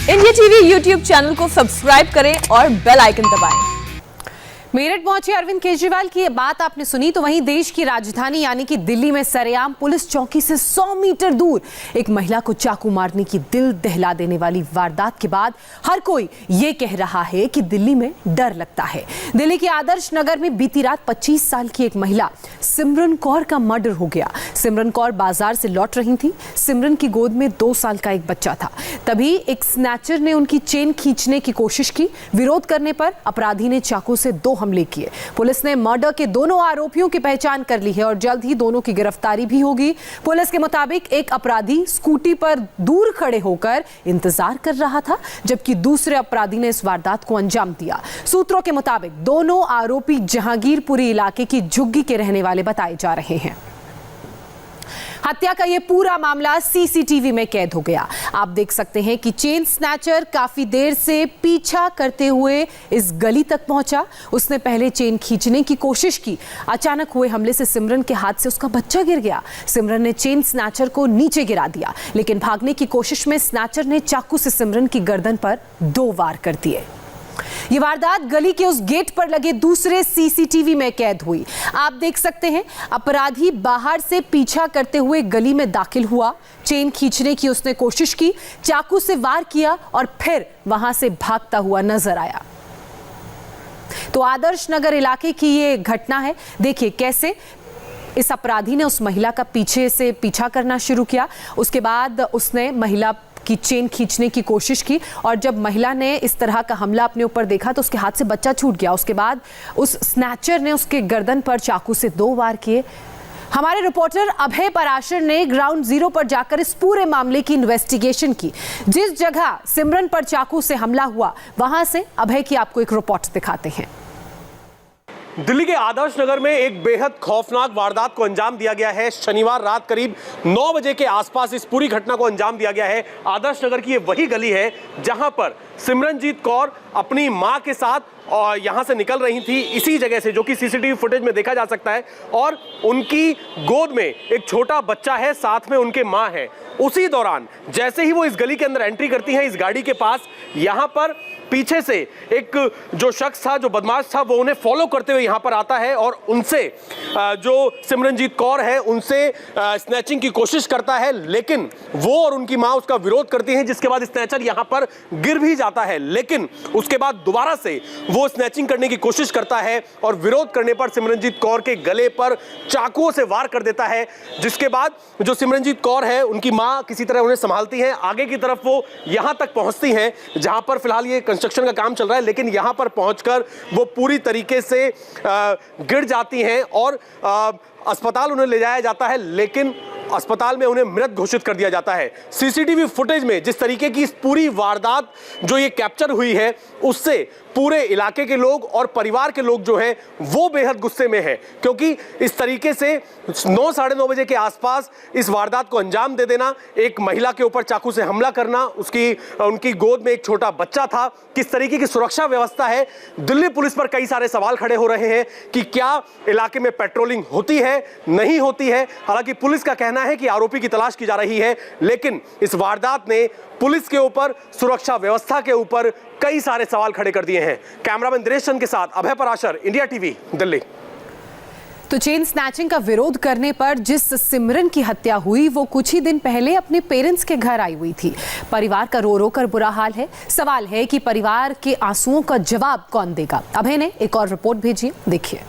India TV YouTube channel को subscribe करें और बेल आइकन दबाएं। मेरठ पहुंचे अरविंद केजरीवाल की बात आपने सुनी, तो वहीं देश की राजधानी यानी कि दिल्ली में सरेआम पुलिस चौकी से 100 मीटर दूर एक महिला को चाकू मारने की दिल दहला देने वाली वारदात के बाद हर कोई ये कह रहा है कि दिल्ली में डर लगता है। दिल्ली के आदर्श नगर में बीती रात 25 साल की एक महिला सिमरन कौर का मर्डर हो गया। सिमरन कौर बाजार से लौट रही थी। सिमरन की गोद में 2 साल का एक बच्चा था। तभी एक स्नैचर ने उनकी चेन खींचने की कोशिश की। विरोध करने पर अपराधी ने चाकू से 2 हमले किए। पुलिस ने मर्डर के दोनों आरोपियों की पहचान कर ली है और जल्द ही दोनों की गिरफ्तारी भी होगी। पुलिस के मुताबिक एक अपराधी स्कूटी पर दूर खड़े होकर इंतजार कर रहा था, जबकि दूसरे अपराधी ने इस वारदात को अंजाम दिया। सूत्रों के मुताबिक दोनों आरोपी जहांगीरपुरी इलाके की झुग्गी के रहने वाले बताए जा रहे हैं। हत्या का यह पूरा मामला सीसीटीवी में कैद हो गया। आप देख सकते हैं कि चेन स्नैचर काफी देर से पीछा करते हुए इस गली तक पहुंचा। उसने पहले चेन खींचने की कोशिश की। अचानक हुए हमले से सिमरन के हाथ से उसका बच्चा गिर गया। सिमरन ने चेन स्नैचर को नीचे गिरा दिया, लेकिन भागने की कोशिश में स्नैचर ने चाकू से सिमरन की गर्दन पर 2 वार कर दिए। ये वारदात गली के उस गेट पर लगे दूसरे सीसीटीवी में कैद हुई। आप देख सकते हैं अपराधी बाहर से पीछा करते हुए गली में दाखिल हुआ। चेन खींचने की उसने कोशिश की, चाकू से वार किया और फिर वहां से भागता हुआ नजर आया। तो आदर्श नगर इलाके की ये घटना है। देखिए कैसे इस अपराधी ने उस महिला का पीछे से पीछा करना शुरू किया। उसके बाद उसने महिला की चेन खींचने की कोशिश की और जब महिला ने इस तरह का हमला अपने ऊपर देखा तो उसके हाथ से बच्चा छूट गया। उसके बाद उस स्नैचर ने उसके गर्दन पर चाकू से 2 वार किए। हमारे रिपोर्टर अभय पराशर ने ग्राउंड जीरो पर जाकर इस पूरे मामले की इन्वेस्टिगेशन की। जिस जगह सिमरन पर चाकू से हमला हुआ वहां से अभय की आपको एक रिपोर्ट दिखाते हैं। दिल्ली के आदर्श नगर में एक बेहद खौफनाक वारदात को अंजाम दिया गया है। शनिवार रात करीब 9 बजे के आसपास इस पूरी घटना को अंजाम दिया गया है। आदर्श नगर की ये वही गली है जहां पर सिमरनजीत कौर अपनी मां के साथ और यहां से निकल रही थी, इसी जगह से, जो कि सीसीटीवी फुटेज में देखा जा सकता है। और उनकी गोद में एक छोटा बच्चा है, साथ में उनके मां है। उसी दौरान जैसे ही वो इस गली के अंदर एंट्री करती हैं, इस गाड़ी के पास, यहां पर पीछे से एक जो शख्स था, जो बदमाश था, वो उन्हें फॉलो करते हुए यहां पर आता है और उनसे जो सिमरनजीत कौर है उनसे स्नैचिंग की कोशिश करता है, लेकिन वो और उनकी मां उसका विरोध करती हैं, जिसके बाद स्नैचर यहां पर गिर भी जाता है। लेकिन उसके बाद दोबारा से वो स्नैचिंग करने की कोशिश करता है और विरोध करने पर सिमरनजीत कौर के गले पर चाकुओं से वार कर देता है, जिसके बाद जो सिमरनजीत कौर है उनकी मां किसी तरह उन्हें संभालती हैं। आगे की तरफ वो यहां तक पहुंचती हैं जहां पर फिलहाल ये कंस्ट्रक्शन का काम चल रहा है, लेकिन यहां पर पहुंचकर वो पूरी तरीके से गिर जाती हैं और अस्पताल उन्हें ले जाया जाता है, लेकिन अस्पताल में उन्हें मृत घोषित कर दिया जाता है। सीसीटीवी फुटेज में जिस तरीके की इस पूरी वारदात जो ये कैप्चर हुई है, उससे पूरे इलाके के लोग और परिवार के लोग जो हैं वो बेहद गुस्से में हैं, क्योंकि इस तरीके से 9 साढ़े 9 बजे के आसपास इस वारदात को अंजाम दे देना, एक महिला के ऊपर चाकू से हमला करना, उनकी गोद में एक छोटा बच्चा था, किस तरीके की सुरक्षा व्यवस्था है। दिल्ली पुलिस पर कई सारे सवाल खड़े हो रहे हैं कि क्या इलाके में पेट्रोलिंग होती है, नहीं होती है। हालांकि पुलिस का कहना है कि आरोपी की तलाश की जा रही है, लेकिन इस वारदात ने पुलिस के ऊपर, सुरक्षा व्यवस्था के ऊपर कई सारे सवाल खड़े कर दिए हैं। कैमरामैन दिनेश चंद के साथ अभय पराशर, इंडिया टीवी, दिल्ली। तो चेन स्नैचिंग का विरोध करने पर जिस सिमरन की हत्या हुई वो कुछ ही दिन पहले अपने पेरेंट्स के घर आई हुई थी। परिवार का रो रो कर बुरा हाल है। सवाल है कि परिवार के आंसुओं का जवाब कौन देगा। अभय ने एक और रिपोर्ट भेजी, देखिए।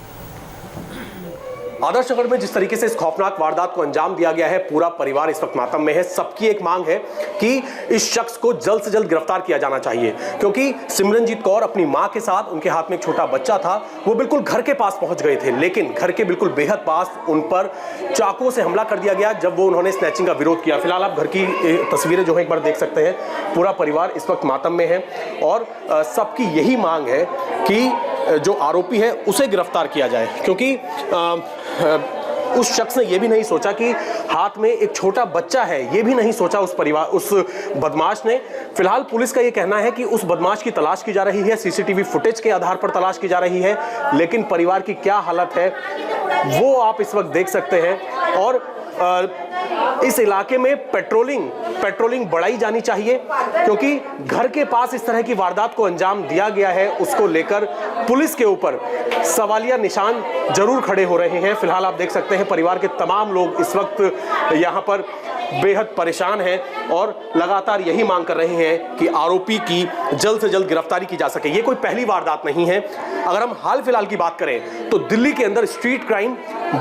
आदर्श नगर में जिस तरीके से इस खौफनाक वारदात को अंजाम दिया गया है, पूरा परिवार इस वक्त मातम में है। सबकी एक मांग है कि इस शख्स को जल्द से जल्द गिरफ्तार किया जाना चाहिए, क्योंकि सिमरनजीत कौर अपनी मां के साथ, उनके हाथ में एक छोटा बच्चा था, वो बिल्कुल घर के पास पहुंच गए थे, लेकिन घर के बिल्कुल बेहद पास उन पर चाकुओं से हमला कर दिया गया जब उन्होंने स्नैचिंग का विरोध किया। फिलहाल आप घर की तस्वीरें जो है एक बार देख सकते हैं। पूरा परिवार इस वक्त मातम में है और सबकी यही मांग है कि जो आरोपी है उसे गिरफ्तार किया जाए, क्योंकि उस शख्स ने यह भी नहीं सोचा कि हाथ में एक छोटा बच्चा है, यह भी नहीं सोचा उस बदमाश ने। फिलहाल पुलिस का यह कहना है कि उस बदमाश की तलाश की जा रही है, सीसीटीवी फुटेज के आधार पर तलाश की जा रही है, लेकिन परिवार की क्या हालत है वो आप इस वक्त देख सकते हैं। और इस इलाके में पेट्रोलिंग बढ़ाई जानी चाहिए, क्योंकि घर के पास इस तरह की वारदात को अंजाम दिया गया है, उसको लेकर पुलिस के ऊपर सवालिया निशान जरूर खड़े हो रहे हैं। फिलहाल आप देख सकते हैं परिवार के तमाम लोग इस वक्त यहाँ पर बेहद परेशान हैं और लगातार यही मांग कर रहे हैं कि आरोपी की जल्द से जल्द गिरफ्तारी की जा सके। ये कोई पहली वारदात नहीं है। अगर हम हाल फिलहाल की बात करें तो दिल्ली के अंदर स्ट्रीट क्राइम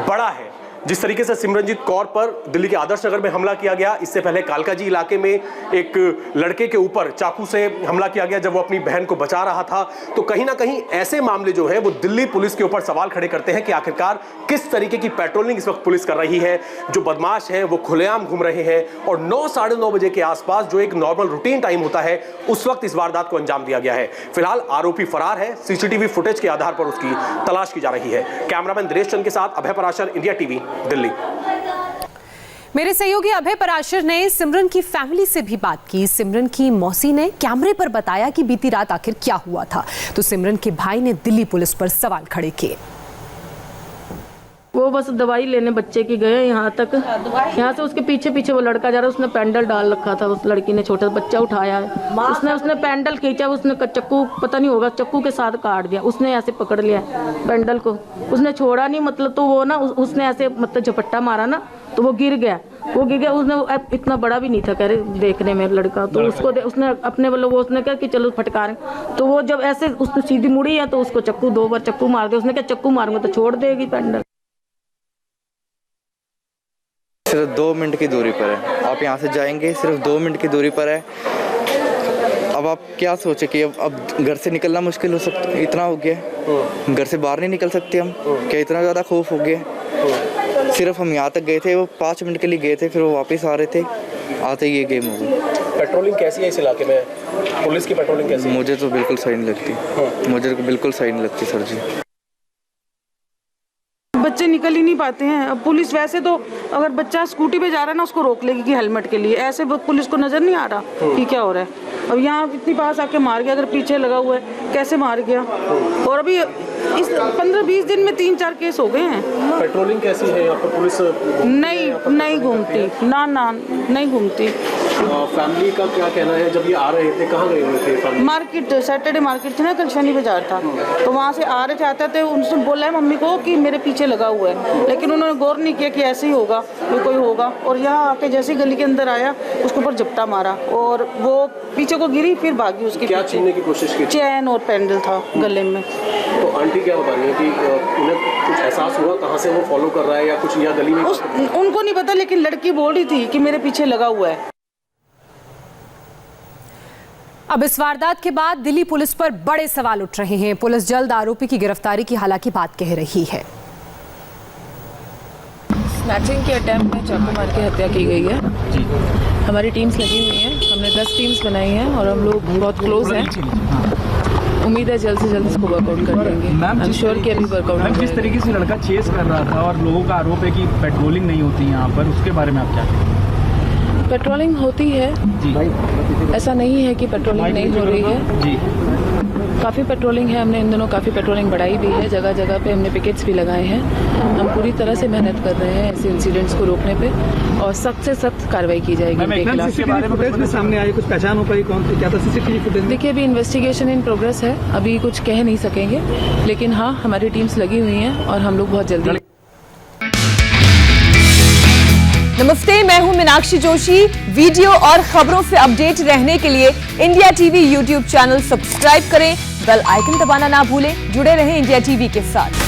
बड़ा है। जिस तरीके से सिमरनजीत कौर पर दिल्ली के आदर्श नगर में हमला किया गया, इससे पहले कालकाजी इलाके में एक लड़के के ऊपर चाकू से हमला किया गया जब वो अपनी बहन को बचा रहा था, तो कहीं ना कहीं ऐसे मामले जो है वो दिल्ली पुलिस के ऊपर सवाल खड़े करते हैं कि आखिरकार किस तरीके की पेट्रोलिंग इस वक्त पुलिस कर रही है। जो बदमाश हैं वो खुलेआम घूम रहे हैं और 9 साढ़े 9 बजे के आसपास, जो एक नॉर्मल रूटीन टाइम होता है, उस वक्त इस वारदात को अंजाम दिया गया है। फिलहाल आरोपी फरार है। सीसीटीवी फुटेज के आधार पर उसकी तलाश की जा रही है। कैमरामैन दिनेश चंद के साथ अभय पराशर, इंडिया टीवी, दिल्ली। मेरे सहयोगी अभय पराशर ने सिमरन की फैमिली से भी बात की। सिमरन की मौसी ने कैमरे पर बताया कि बीती रात आखिर क्या हुआ था, तो सिमरन के भाई ने दिल्ली पुलिस पर सवाल खड़े किए। वो बस दवाई लेने बच्चे की गए यहाँ तक, यहाँ से उसके पीछे पीछे वो लड़का जा रहा है। उसने पैंडल डाल रखा था, उस लड़की ने छोटा बच्चा उठाया है, उसने पैंडल खींचा, उसने चक्कू पता नहीं होगा चक्कू के साथ काट दिया। उसने ऐसे पकड़ लिया पैंडल को, उसने छोड़ा नहीं, मतलब तो वो ना उसने ऐसे मतलब झपट्टा मारा ना, तो वो गिर गया। उसने इतना बड़ा भी नहीं था कह रहे देखने में लड़का, तो उसको उसने अपने वालों वो उसने कहा कि चलो फटकार, तो वो जब ऐसे उसने सीधी मुड़ी है तो उसको चक्कू 2 बार चक्कू मार दिया। उसने कहा चक्कू मारूंगा तो छोड़ देगी पैंडल। सिर्फ 2 मिनट की दूरी पर है, आप यहाँ से जाएंगे, सिर्फ 2 मिनट की दूरी पर है। अब आप क्या सोचे कि अब घर से निकलना मुश्किल हो सकता है, इतना हो गया, घर से बाहर नहीं निकल सकते हम, क्या इतना ज़्यादा खौफ हो गया। सिर्फ हम यहाँ तक गए थे, वो 5 मिनट के लिए गए थे, फिर वो वापस आ रहे थे, आते ही ये गेम हो गई। पेट्रोलिंग कैसी है इस इलाके में? पुलिस की पेट्रोलिंग कैसी है? मुझे तो बिल्कुल सही नहीं लगती, मुझे तो बिल्कुल सही नहीं लगती सर जी। बच्चे निकल ही नहीं पाते हैं। अब पुलिस वैसे तो अगर बच्चा स्कूटी पे जा रहा है ना, उसको रोक लेगी कि हेलमेट के लिए, ऐसे पुलिस को नजर नहीं आ रहा कि क्या हो रहा है। अब यहाँ इतनी पास आके मार गया, अगर पीछे लगा हुआ है कैसे मार गया। और अभी इस 15-20 दिन में 3-4 केस हो गए हैं। पेट्रोलिंग कैसी है यहाँ पर? पुलिस नहीं घूमती, ना नहीं घूमती। फैमिली का क्या कहना है? जब ये आ रहे थे कहाँ गए हुए थे? मार्केट, सैटरडे मार्केट थी ना, कल शनि बाजार था, तो वहाँ से आ रहे थे, आते थे, उनसे बोला है मम्मी को कि मेरे पीछे लगा हुआ है, लेकिन उन्होंने गौर नहीं किया कि ऐसे ही होगा, कोई होगा। और यहाँ आके जैसे ही गली के अंदर आया, उसके ऊपर झपटा मारा और वो पीछे को गिरी, फिर भागी। उसकी क्या छीनने की कोशिश की? चैन और पैंडल था गले में। तो आंटी क्या बता रही है कि उन्हें कुछ एहसास हुआ कहाँ से वो फॉलो कर रहा है या कुछ, या गली में? उनको नहीं पता, लेकिन लड़की बोल रही थी कि मेरे पीछे लगा हुआ है। अब इस वारदात के बाद दिल्ली पुलिस पर बड़े सवाल उठ रहे हैं। पुलिस जल्द आरोपी की गिरफ्तारी की हालांकि बात कह रही है। स्नैचिंग के अटेम्प्ट में चाकू मार के हत्या की गई है जी। हमारी टीम्स लगी हुई हैं, हमने 10 टीम्स बनाई हैं और हम लोग बहुत क्लोज हैं। उम्मीद है जल्द से जल्द इसको वर्कआउट कर देंगे। आई एम श्योर कि अभी वर्कआउट। जिस तरीके से लड़का चेस कर रहा था और लोगों का आरोप है कि पेट्रोलिंग नहीं होती यहाँ पर, उसके बारे में आप क्या कहेंगे? पेट्रोलिंग होती है जी, ऐसा नहीं है कि पेट्रोलिंग नहीं हो रही है जी। काफ़ी पेट्रोलिंग है, हमने इन दिनों काफ़ी पेट्रोलिंग बढ़ाई भी है, जगह जगह पे हमने पिकेट्स भी लगाए हैं। हम पूरी तरह से मेहनत कर रहे हैं ऐसे इंसिडेंट्स को रोकने पे और सख्त से सख्त कार्रवाई की जाएगी इनके खिलाफ। सामने आई, कुछ पहचान हो पाई कौन थी, क्या था सीसीटीवी फुटेज? देखिए अभी इन्वेस्टिगेशन इन प्रोग्रेस है, अभी कुछ कह नहीं सकेंगे, लेकिन हाँ हमारी टीम्स लगी हुई हैं और हम लोग बहुत जल्दी। नमस्ते, मैं हूं मीनाक्षी जोशी। वीडियो और खबरों से अपडेट रहने के लिए India TV YouTube channel subscribe करें, बेल आइकन दबाना ना भूलें। जुड़े रहें इंडिया टीवी के साथ।